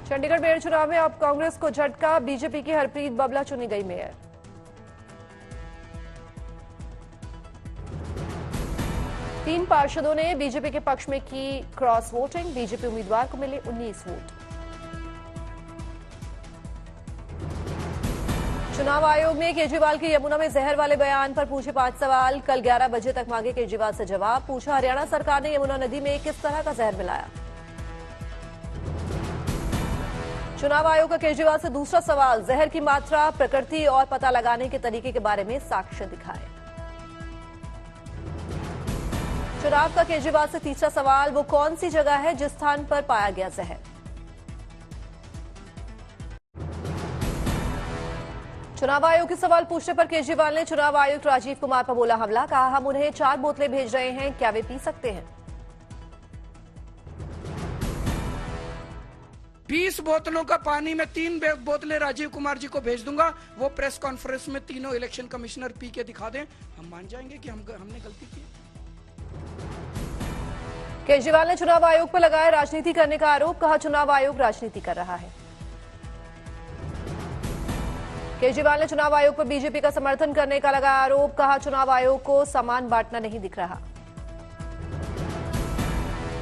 Chandigarh mayor चुनाव में अब कांग्रेस को झटका, बीजेपी की हरप्रीत बबला चुनी गई मेयर। तीन पार्षदों ने बीजेपी के पक्ष में की क्रॉस वोटिंग, बीजेपी उम्मीदवार को मिले 19 वोट। चुनाव आयोग ने केजरीवाल के यमुना में जहर वाले बयान पर पूछे 5 सवाल, कल 11 बजे तक मांगे केजरीवाल से जवाब। पूछा, हरियाणा सरकार ने यमुना नदी में किस तरह का जहर मिलाया। चुनाव आयोग का केजरीवाल से दूसरा सवाल, जहर की मात्रा, प्रकृति और पता लगाने के तरीके के बारे में साक्ष्य दिखाए। चुनाव का केजरीवाल से तीसरा सवाल, वो कौन सी जगह है जिस स्थान पर पाया गया जहर। चुनाव आयोग के सवाल पूछने पर केजरीवाल ने चुनाव आयुक्त राजीव कुमार पर बोला हमला, कहा हम उन्हें 4 बोतलें भेज रहे हैं, क्या वे पी सकते हैं। 20 बोतलों का पानी में 3 बोतलें राजीव कुमार जी को भेज दूंगा, वो प्रेस कॉन्फ्रेंस में तीनों इलेक्शन कमिश्नर पी के दिखा दें, हम मान जाएंगे कि हमने गलती की। केजरीवाल ने चुनाव आयोग पर लगाया राजनीति करने का आरोप, कहा चुनाव आयोग राजनीति कर रहा है। केजरीवाल ने चुनाव आयोग पर बीजेपी का समर्थन करने का लगाया आरोप, कहा चुनाव आयोग को सामान बांटना नहीं दिख रहा।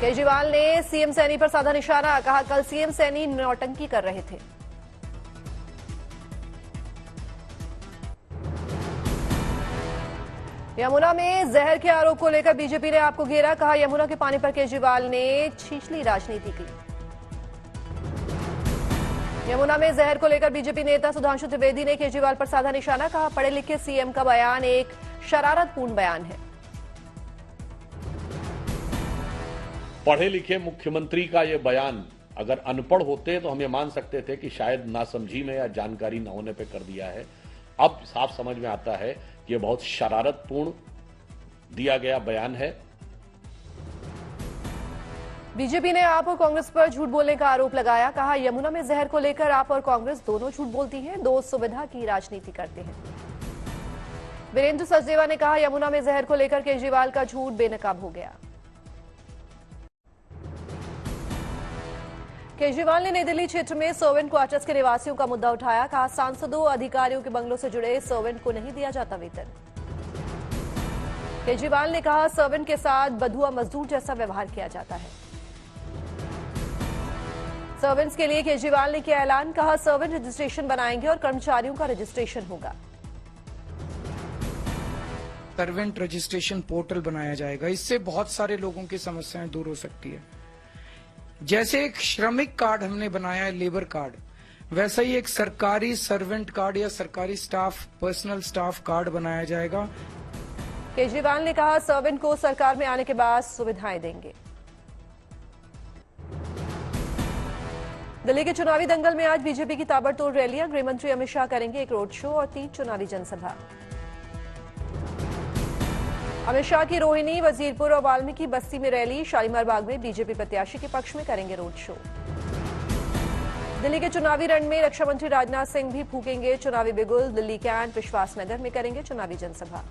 केजरीवाल ने सीएम सैनी पर साधा निशाना, कहा कल सीएम सैनी नौटंकी कर रहे थे। यमुना में जहर के आरोप को लेकर बीजेपी ने आपको घेरा, कहा यमुना के पानी पर केजरीवाल ने छिछली राजनीति की। यमुना में जहर को लेकर बीजेपी नेता सुधांशु त्रिवेदी ने केजरीवाल पर साधा निशाना, कहा पढ़े लिखे सीएम का बयान एक शरारतपूर्ण बयान है। पढ़े लिखे मुख्यमंत्री का ये बयान अगर अनपढ़ होते तो हम ये मान सकते थे कि शायद नासमझी में या जानकारी न होने पे कर दिया है। अब साफ समझ में आता है कि ये बहुत शरारतपूर्ण दिया गया बयान है। बीजेपी ने आप और कांग्रेस पर झूठ बोलने का आरोप लगाया, कहा यमुना में जहर को लेकर आप और कांग्रेस दोनों झूठ बोलती हैं, दो सुविधा की राजनीति करते हैं। वीरेंद्र सचदेवा ने कहा यमुना में जहर को लेकर केजरीवाल का झूठ बेनकाब हो गया। केजरीवाल ने नई दिल्ली क्षेत्र में सर्वेंट क्वार्टर्स के निवासियों का मुद्दा उठाया, कहा सांसदों अधिकारियों के बंगलों से जुड़े सर्वेंट को नहीं दिया जाता वेतन। केजरीवाल ने कहा सर्वेंट के साथ बधुआ मजदूर जैसा व्यवहार किया जाता है। सर्वेंट्स के लिए केजरीवाल ने किया ऐलान, कहा सर्वेंट रजिस्ट्रेशन बनाएंगे और कर्मचारियों का रजिस्ट्रेशन होगा। सर्वेंट रजिस्ट्रेशन पोर्टल बनाया जाएगा, इससे बहुत सारे लोगों की समस्याएं दूर हो सकती है। जैसे एक श्रमिक कार्ड हमने बनाया है, लेबर कार्ड, वैसा ही एक सरकारी सर्वेंट कार्ड या सरकारी स्टाफ पर्सनल स्टाफ कार्ड बनाया जाएगा। केजरीवाल ने कहा सर्वेंट को सरकार में आने के बाद सुविधाएं देंगे। दिल्ली के चुनावी दंगल में आज बीजेपी की ताबड़तोड़ रैलियां, गृहमंत्री अमित शाह करेंगे एक रोड शो और 3 चुनावी जनसभा। अमित शाह की रोहिणी, वजीरपुर और वाल्मीकि बस्ती में रैली, शालीमार बाग में बीजेपी प्रत्याशी के पक्ष में करेंगे रोड शो। दिल्ली के चुनावी रण में रक्षा मंत्री राजनाथ सिंह भी फूकेंगे चुनावी बिगुल, दिल्ली कैंट, विश्वास नगर में करेंगे चुनावी जनसभा।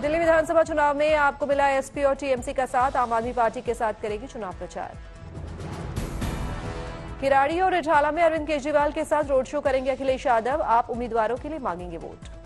दिल्ली विधानसभा चुनाव में आपको मिला एसपी और टीएमसी का साथ, आम आदमी पार्टी के साथ करेगी चुनाव प्रचार। किराड़ी और रिठाला में अरविंद केजरीवाल के साथ रोड शो करेंगे अखिलेश यादव, आप उम्मीदवारों के लिए मांगेंगे वोट।